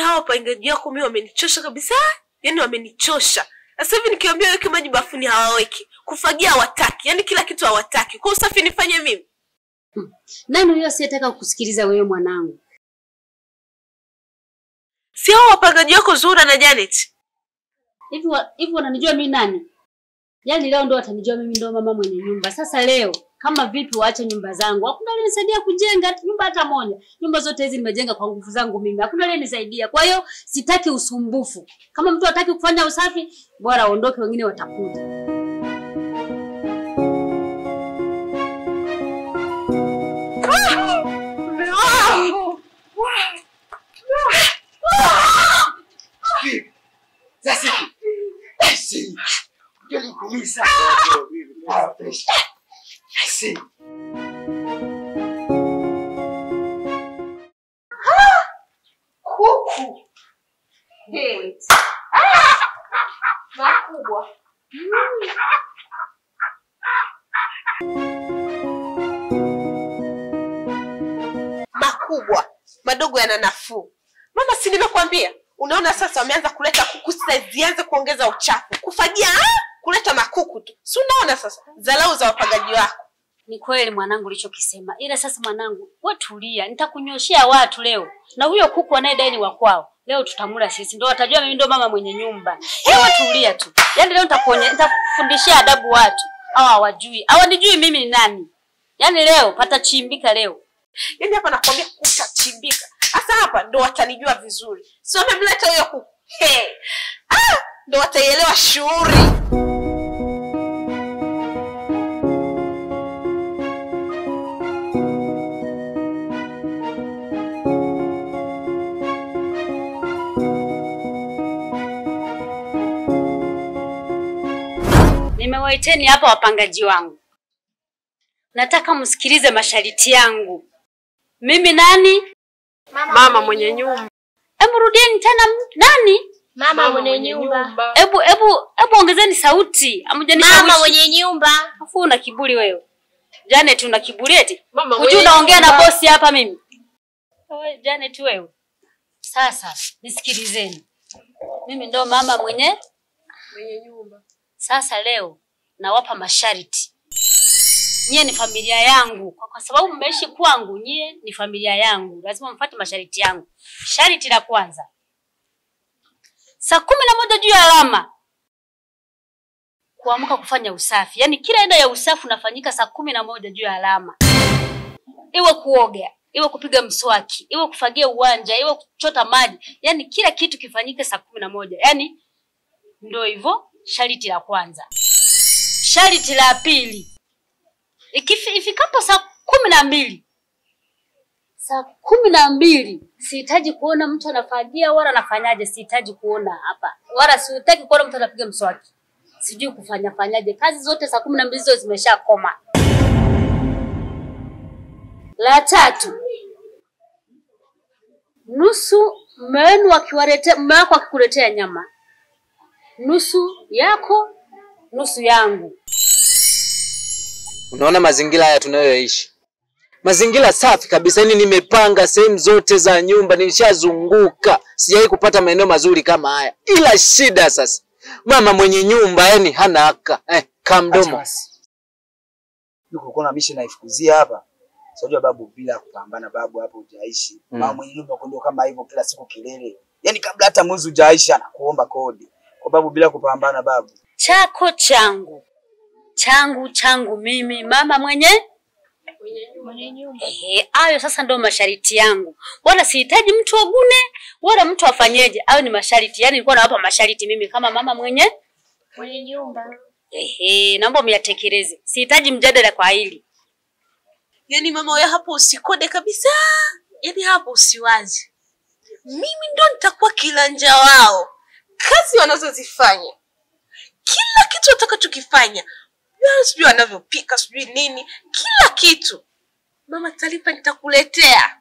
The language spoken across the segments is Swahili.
hao wapangaji wako mimi wamenichosha kabisa. Yaani wamenichosha. Sasa hivi nikiambia weke maji bafuni hawaweki. Kufagia hawataki. Yaani kila kitu hawataki. Kwa usafi nifanye mimi. Nani huyo asiyetaka kukusikiliza wewe mwanangu? Si hao wapangaji wako Zura na Janet. Hivi wananijua mimi nani? Yaani leo ndo watanijua mimi ndo mama mwenye nyumba. Sasa leo kama vipi waache nyumba zangu? Hakuna aliyenisaidia kujenga nyumba hata moja. Nyumba zote hizi nimejenga kwa nguvu zangu mimi. Hakuna aliyenisaidia. Kwa hiyo sitaki usumbufu. Kama mtu hataki kufanya usafi, bora aondoke, wengine watakuja. Kumisa. Kuku. Hey. Makubwa. Makubwa. Madogo yana nafuu. Mama, si nimekwambia? Unaona sasa wameanza kuleta kuku, sasa zianze kuongeza uchafu. Kufagia kuleta makuku tu. Si unaona sasa dharau za wapagaji wako. Ni kweli mwanangu ulichokisema. Ila sasa mwanangu, wewe tulia. Nitakunyoshia watu leo. Na huyo kuku anayedai ni wa kwao. Leo tutamula sisi. Ndio watajua mimi ndio mama mwenye nyumba. Wewe tulia tu. Yaani leo nitafundishia adabu watu. Hawa hawajui. Hawanijui mimi ni nani. Yaani leo patachimbika leo. Yaani hapa nakwambia kutachimbika. Sasa hapa ndo watanijua vizuri. Sio wamemleta huyo kuku. Hey. Ndo wataielewa shughuli. Nimewaiteni hapa wapangaji wangu. Nataka msikilize masharti yangu. Mimi nani? Mama mwenye nyumba. Hebu rudieni tena nani? Mama mwenye nyumba. Hebu ongezeni sauti. Mama mwenye nyumba. Afu una kiburi wewe. Janet una kiburi eti? Unajua unaongea na bosi hapa mimi. Wewe Janet wewe. Sasa nisikilizeni. Mimi ndo mama mwenye nyumba. Sasa leo nawapa masharti. Nyie ni familia yangu. Kwa sababu mmeishi kwangu, nyie ni familia yangu. Lazima mfuate masharti yangu. Sharti la kwanza. Saa 11 juu ya alama. Kuamka kufanya usafi. Yaani kila aina ya usafi unafanyika saa 11 juu ya alama. Iwe kuoga, iwe kupiga mswaki, iwe kufagia uwanja, iwe kuchota maji. Yaani kila kitu kifanyike saa 11. Yaani ndio hivyo sharti la kwanza. Sharti la pili. Ifikapo saa 12. Saa 12 sihitaji kuona mtu anafagia wala anafanyaje, sihitaji kuona hapa. Wala sihitaji kuona mtu anapiga mswaki. Sijui kufanyaje. Kazi zote saa 12 hizo zimeshakoma. La tatu. Nusu mmenu mume wako akikuletea nyama. Nusu yako, nusu yangu. Unaona mazingira haya tunayoishi. Mazingira safi kabisa, yani nimepanga sehemu zote za nyumba, nilishazunguka. Sijawahi kupata maeneo mazuri kama haya. Ila shida sasa, mama mwenye nyumba yani hana haka. Kamdomo. Yuko kuna mishi naifukuzia hapa. Sijua babu bila kupambana babu hapo hujaishi. Mama mwenye nyumba ndio kama hivyo kila siku kelele. Yaani kabla hata mwezi hujaishi anakuomba kodi. Kwa babu bila kupambana babu. Chako changu. Changu mimi mama mwenye nyumba. Hayo sasa ndo masharti yangu. Wala sihitaji mtu agune, wala mtu afanyeje. Hayo ni masharti. Yaani nilikuwa nawapa masharti mimi kama mama mwenye nyumba. Naomba myatekeleze. Sihitaji mjadala kwa hili. Yaani mama wewe hapo usikode kabisa. Yaani hapo usiwazi. Mimi ndo nitakuwa kilanja wao. Kazi wanazozifanya. Kila kitu watakachokifanya. Sijui wanavyopika, sijui nini. Kila kitu. Mama taarifa nitakuletea.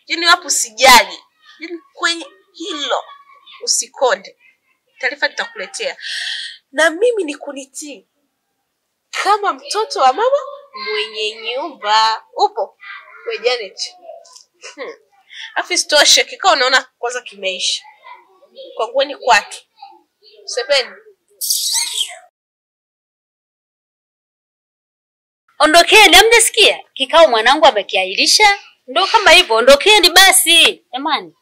Yaani hapo usijali. Yaani kwenye hilo usikonde. Taarifa nitakuletea. Na mimi ni kunitii. Kama mtoto wa mama mwenye nyumba. Upo? We Janet. Afistoshe kikao unaona kwanza kimeisha. Kagueni kwake. Sepeni. Ondokeni, hamjasikia? Kikao mwanangu amekiahirisha. Ndio kama hivyo, ondokeni basi. Jamani.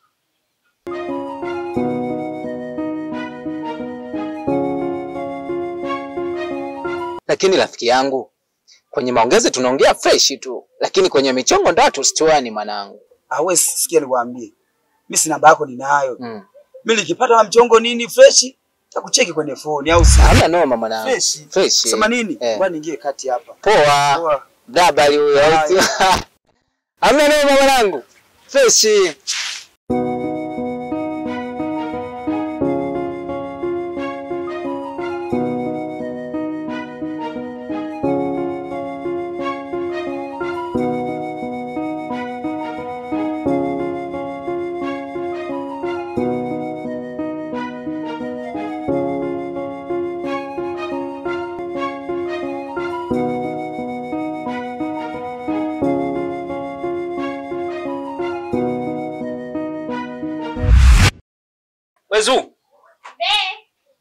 Lakini rafiki yangu, kwenye maongezi tunaongea fresh tu, lakini kwenye michongo ndo tusitoani mwanangu. Wewe sikia nikwambie. Mimi si namba yako ninayo. Mimi nikipata mchongo nini fresh, takucheki kwenye phone au si? Hamna noma mwanangu. Fresh. Sema nini? Bwana ingie kati hapa. Poa. Dabali huyo. Hamna noma mwanangu. Fresh. Wezu.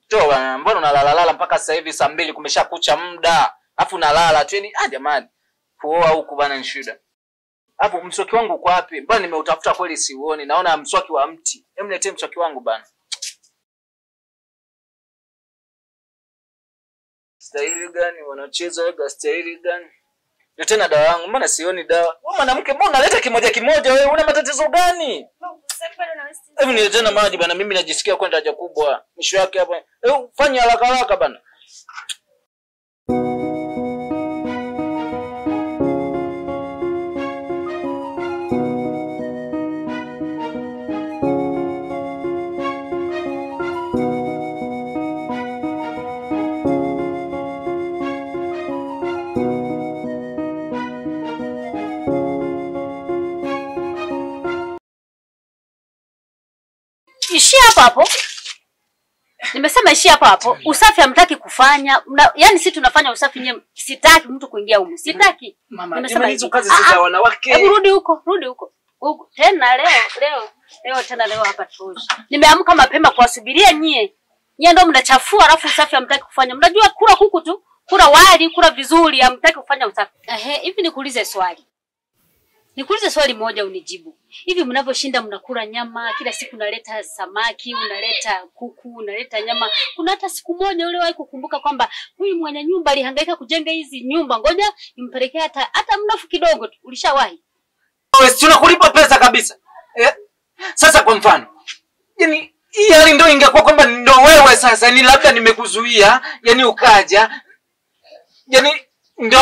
Toa, mbona unalala mpaka sasa hivi saa 2 kumeshakucha muda. Alafu unalala tu yani jamani. Kuoa huku bana ni shida. Hapo mswaki wangu uko wapi? Mbona nimeutafuta kweli siuoni. Naona mswaki wa mti. Hebu niletee mswaki wangu bana. Staili gani wanacheza wega staili gani? Ndio tena dawa yangu. Mbona sioni dawa? Wewe mwanamke mbona unaleta kimoja wewe? Una matatizo gani? Hebu niletee tena maji bana, mimi najisikia kwenda haja kubwa. Misho yake hapa. Fanya haraka bana. Ishia hapo. Nimesema ishia hapo. Usafi hamtaki kufanya. Yaani sisi tunafanya usafi nyewe. Sitaki mtu kuingia huko. Sitaki. Nimesema hizo kazi za wanawake. Hebu rudi huko. Huko. Tena leo hapa tuoje. Nimeamka mapema kuwasubiria nyie. Nyie ndio mnachafua alafu usafi hamtaki kufanya. Mnajua kula kuku tu, kula wali, kula vizuri, hamtaki kufanya usafi. Hivi nikuulize swali moja unijibu. Hivi mnavyoshinda mnakula nyama, kila siku unaleta samaki, unaleta kuku, unaleta nyama. Kuna hata siku moja uliwahi kukumbuka kwamba huyu mwenye nyumba alihangaika kujenga hizi nyumba, ngoja nimpelekee hata mnafu kidogo tu. Ulishawahi? Wewe tunakulipa pesa kabisa. Sasa kwa mfano, yani hii hali ndio ingekuwa kwamba ndio wewe sasa, ni labda nimekuzuia, yani ukaja. Yani ndio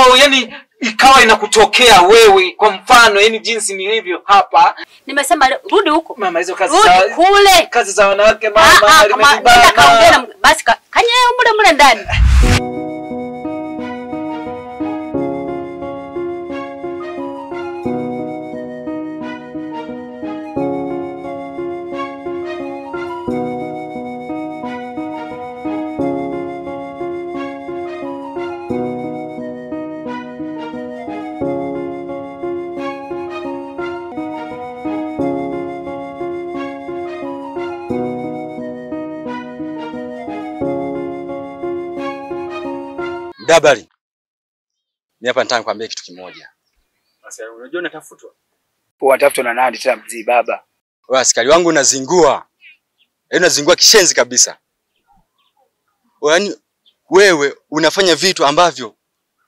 ikawa inakutokea wewe kwa mfano yani jinsi nilivyo hapa. Nimesema rudi huko. Mama hizo kazi za kule. Kazi za wanawake mama limenibana. Basi kanya mule ndani. Dabali. Mimi hapa nataka nikwambie kitu kimoja. Sasa unajua natafutwa. Unatafutwa na nani tena mzee baba? Wewe askari wangu unazingua. Unazingua kishenzi kabisa. Yaani wewe unafanya vitu ambavyo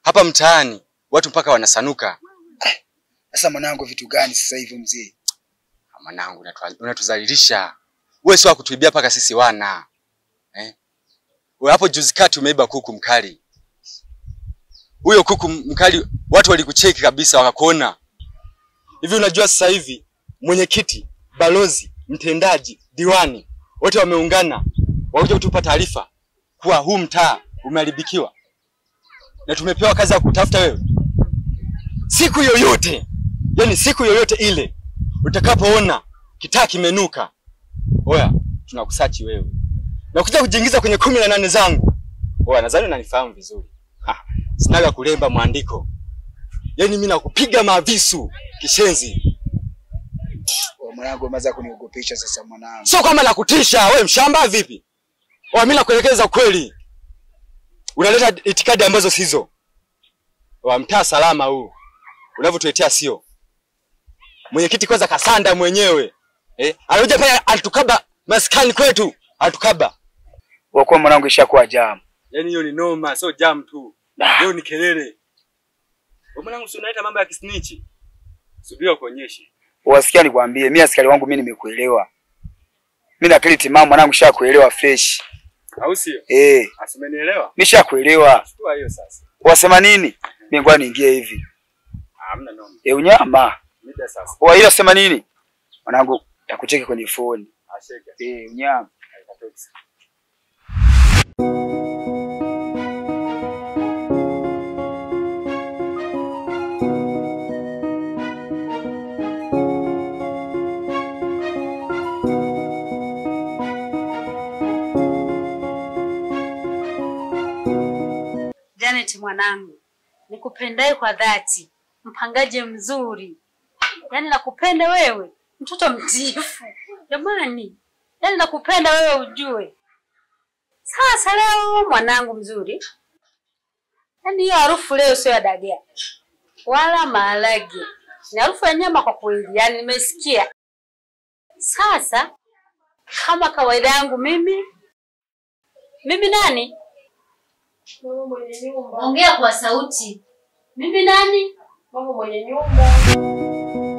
hapa mtaani watu mpaka wanasanuka. Sasa mwanangu vitu gani sasa hivi mzee? Mwanangu unatuzalilisha. Wewe sio kutuibia paka sisi wana. Wewe hapo juzi kati umeiba kuku mkali. Huyo kuku mkali watu walikucheki kabisa wakakuona. Hivi unajua sasa hivi mwenyekiti, balozi, mtendaji, diwani wote wameungana waje kutupa taarifa kuwa huu mtaa umeharibikiwa. Na tumepewa kazi ya kutafuta wewe. Siku yoyote ile utakapoona kitaa kimenuka. Oya, tunakusachi wewe. Na kuja kujiingiza kwenye 18 zangu. Oya, nadhani unanifahamu vizuri. Sinaga kulemba mwandiko. Yaani mimi nakupiga mavisu kishenzi. Mwanangu umeanza kuniogopesha sasa mwanangu. Sio kama nakutisha, wewe mshamba vipi? Mimi nakuelekeza kweli. Unaleta itikadi ambazo sizo. Mtaa salama huu. Unavyotuletea sio. Mwenyekiti kwanza kasanda mwenyewe. Alikuja pale alitukaba maskani kwetu, alitukaba. Wako mwanangu ishakuwa jam. Yaani hiyo ni noma, sio jam tu. Hiyo ni kelele. Mwanangu si unaita mambo ya kisnitch. Subiri kuonyeshe. Wasikia nikwambie, mimi askari wangu mimi nimekuelewa. Mimi na akili timamu mwanangu shakuelewa fresh. Au sio? Asimenielewa? Mimi shakuelewa. Chukua hiyo sasa. Wasema nini? Mimi ngoja niingie hivi. Hamna noma. Unyama. Mida sasa. Ile sema nini? Mwanangu takucheki kwenye phone. Asheka. Unyama. Janet mwanangu, nikupendaye kwa dhati, mpangaje mzuri. Yaani nakupenda wewe, mtoto mtiifu. Jamani, yaani nakupenda wewe ujue. Sasa leo mwanangu mzuri. Yaani hiyo harufu leo sio ya dagaa wala maharage. Ni harufu ya nyama kwa kweli, yaani nimesikia. Sasa kama kawaida yangu mimi nani? Mama mwenye nyumba. Ongea kwa sauti. Mimi nani? Mama mwenye nyumba.